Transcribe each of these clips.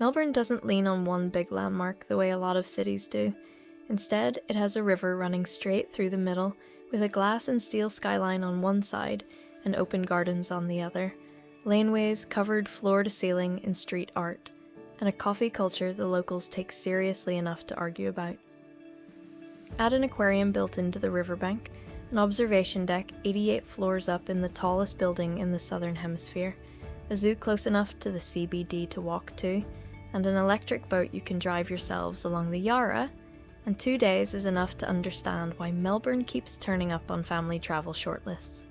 Melbourne doesn't lean on one big landmark the way a lot of cities do. Instead, it has a river running straight through the middle, with a glass and steel skyline on one side and open gardens on the other, laneways covered floor to ceiling in street art, and a coffee culture the locals take seriously enough to argue about. Add an aquarium built into the riverbank, an observation deck 88 floors up in the tallest building in the southern hemisphere, a zoo close enough to the CBD to walk to, and an electric boat you can drive yourselves along the Yarra, and 2 days is enough to understand why Melbourne keeps turning up on family travel shortlists.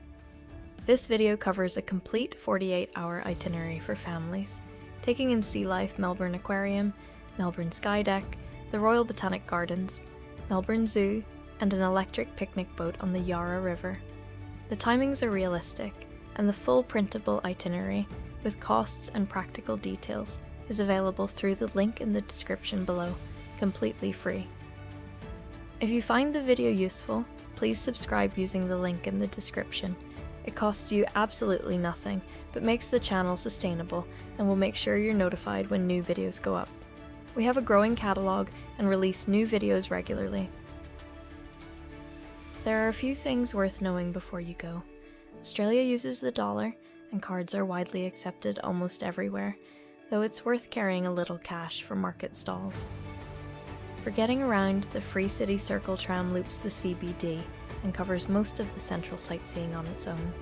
This video covers a complete 48-hour itinerary for families, taking in LIFE Melbourne Aquarium, Melbourne Skydeck, the Royal Botanic Gardens, Melbourne Zoo, and an electric picnic boat on the Yarra River. The timings are realistic, and the full printable itinerary, with costs and practical details, is available through the link in the description below, completely free. If you find the video useful, please subscribe using the link in the description. It costs you absolutely nothing, but makes the channel sustainable and will make sure you're notified when new videos go up. We have a growing catalogue and release new videos regularly. There are a few things worth knowing before you go. Australia uses the dollar, and cards are widely accepted almost everywhere, though it's worth carrying a little cash for market stalls. For getting around, the Free City Circle tram loops the CBD and covers most of the central sightseeing on its own.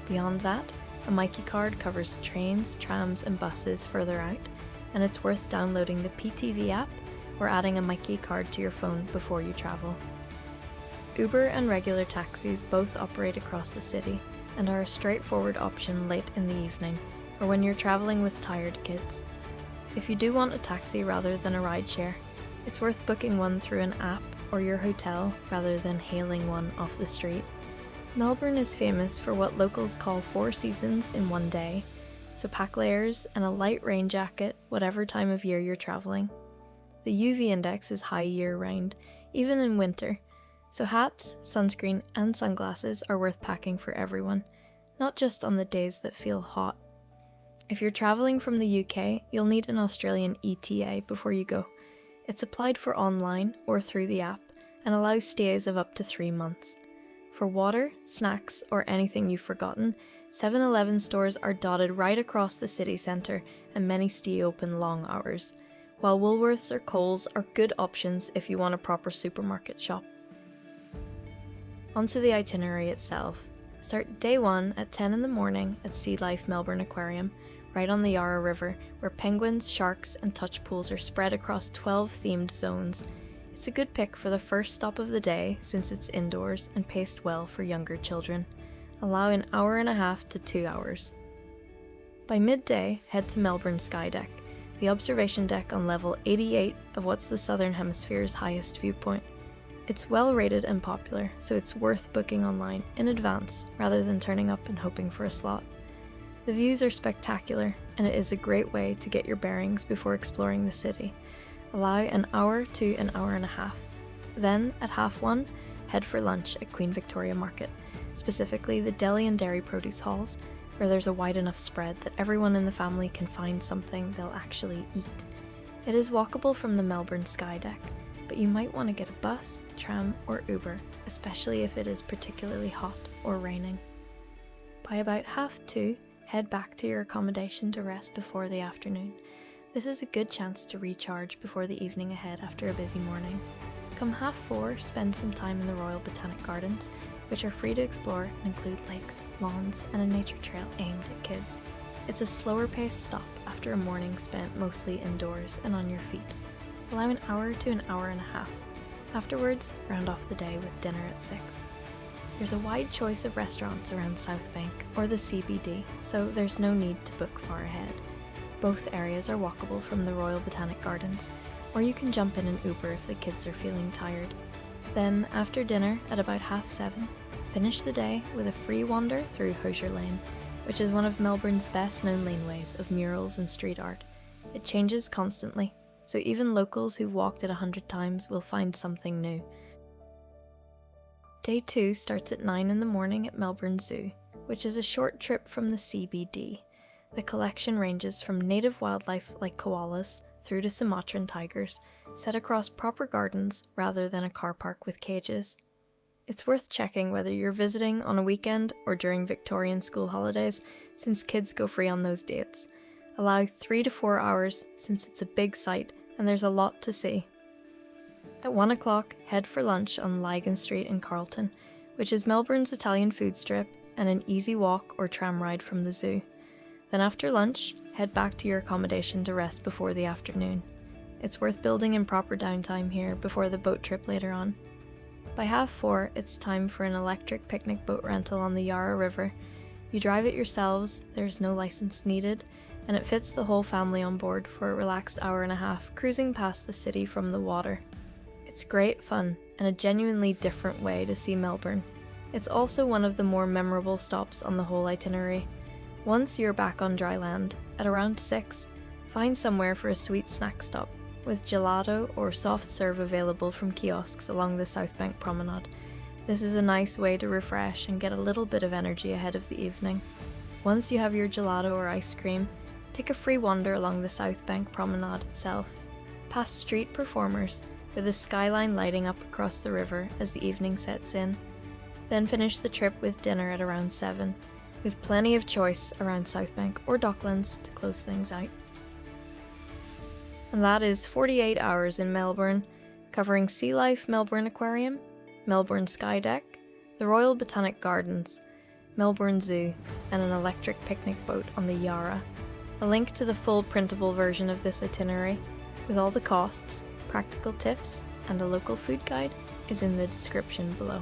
Beyond that, a Myki card covers trains, trams and buses further out, and it's worth downloading the PTV app or adding a Myki card to your phone before you travel. Uber and regular taxis both operate across the city and are a straightforward option late in the evening or when you're travelling with tired kids. If you do want a taxi rather than a rideshare, it's worth booking one through an app or your hotel rather than hailing one off the street. Melbourne is famous for what locals call 4 seasons in one day, so pack layers and a light rain jacket whatever time of year you're travelling. The UV index is high year-round, even in winter, so hats, sunscreen and sunglasses are worth packing for everyone, not just on the days that feel hot. If you're travelling from the UK, you'll need an Australian ETA before you go. It's applied for online or through the app and allows stays of up to 3 months. For water, snacks, or anything you've forgotten, 7-Eleven stores are dotted right across the city centre and many stay open long hours, while Woolworths or Coles are good options if you want a proper supermarket shop. Onto the itinerary itself. Start day 1 at 10 in the morning at LIFE Melbourne Aquarium, right on the Yarra River, where penguins, sharks and touch pools are spread across 12 themed zones. It's a good pick for the first stop of the day since it's indoors and paced well for younger children. Allow an hour and a half to 2 hours. By midday, head to Melbourne Skydeck, the observation deck on level 88 of what's the Southern Hemisphere's highest viewpoint. It's well rated and popular, so it's worth booking online in advance rather than turning up and hoping for a slot. The views are spectacular, and it is a great way to get your bearings before exploring the city. Allow an hour to an hour and a half. Then, at 1:30, head for lunch at Queen Victoria Market, specifically the deli and dairy produce halls, where there's a wide enough spread that everyone in the family can find something they'll actually eat. It is walkable from the Melbourne Skydeck, but you might want to get a bus, tram, or Uber, especially if it is particularly hot or raining. By about 2:30, head back to your accommodation to rest before the afternoon. This is a good chance to recharge before the evening ahead after a busy morning. Come 4:30, spend some time in the Royal Botanic Gardens, which are free to explore and include lakes, lawns, and a nature trail aimed at kids. It's a slower paced stop after a morning spent mostly indoors and on your feet. Allow an hour to an hour and a half. Afterwards, round off the day with dinner at 6. There's a wide choice of restaurants around Southbank or the CBD, so there's no need to book far ahead. Both areas are walkable from the Royal Botanic Gardens, or you can jump in an Uber if the kids are feeling tired. Then, after dinner at about 7:30, finish the day with a free wander through Hosier Lane, which is one of Melbourne's best known laneways of murals and street art. It changes constantly, so even locals who've walked it 100 times will find something new. Day 2 starts at 9 in the morning at Melbourne Zoo, which is a short trip from the CBD. The collection ranges from native wildlife like koalas, through to Sumatran tigers, set across proper gardens rather than a car park with cages. It's worth checking whether you're visiting on a weekend or during Victorian school holidays, since kids go free on those dates. Allow 3 to 4 hours since it's a big site and there's a lot to see. At 1 o'clock, head for lunch on Lygon Street in Carlton, which is Melbourne's Italian food strip and an easy walk or tram ride from the zoo. Then after lunch, head back to your accommodation to rest before the afternoon. It's worth building in proper downtime here before the boat trip later on. By 4:30, it's time for an electric picnic boat rental on the Yarra River. You drive it yourselves, there's no license needed, and it fits the whole family on board for a relaxed hour and a half cruising past the city from the water. It's great fun and a genuinely different way to see Melbourne. It's also one of the more memorable stops on the whole itinerary. Once you're back on dry land, at around 6, find somewhere for a sweet snack stop, with gelato or soft serve available from kiosks along the Southbank promenade. This is a nice way to refresh and get a little bit of energy ahead of the evening. Once you have your gelato or ice cream, take a free wander along the Southbank promenade itself, past street performers with the skyline lighting up across the river as the evening sets in. Then finish the trip with dinner at around 7, with plenty of choice around Southbank or Docklands to close things out. And that is 48 hours in Melbourne, covering LIFE Melbourne Aquarium, Melbourne Skydeck, the Royal Botanic Gardens, Melbourne Zoo, and an electric picnic boat on the Yarra. A link to the full printable version of this itinerary, with all the costs, practical tips, and a local food guide, is in the description below.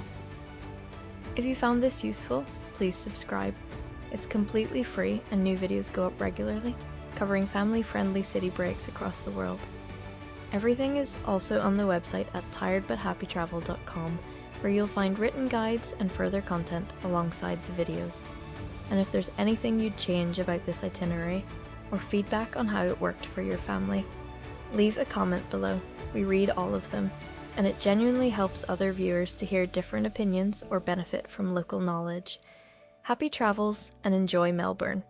If you found this useful, please subscribe. It's completely free and new videos go up regularly, covering family-friendly city breaks across the world. Everything is also on the website at tiredbuthappytravel.com, where you'll find written guides and further content alongside the videos. And if there's anything you'd change about this itinerary, or feedback on how it worked for your family, leave a comment below. We read all of them, and it genuinely helps other viewers to hear different opinions or benefit from local knowledge. Happy travels and enjoy Melbourne!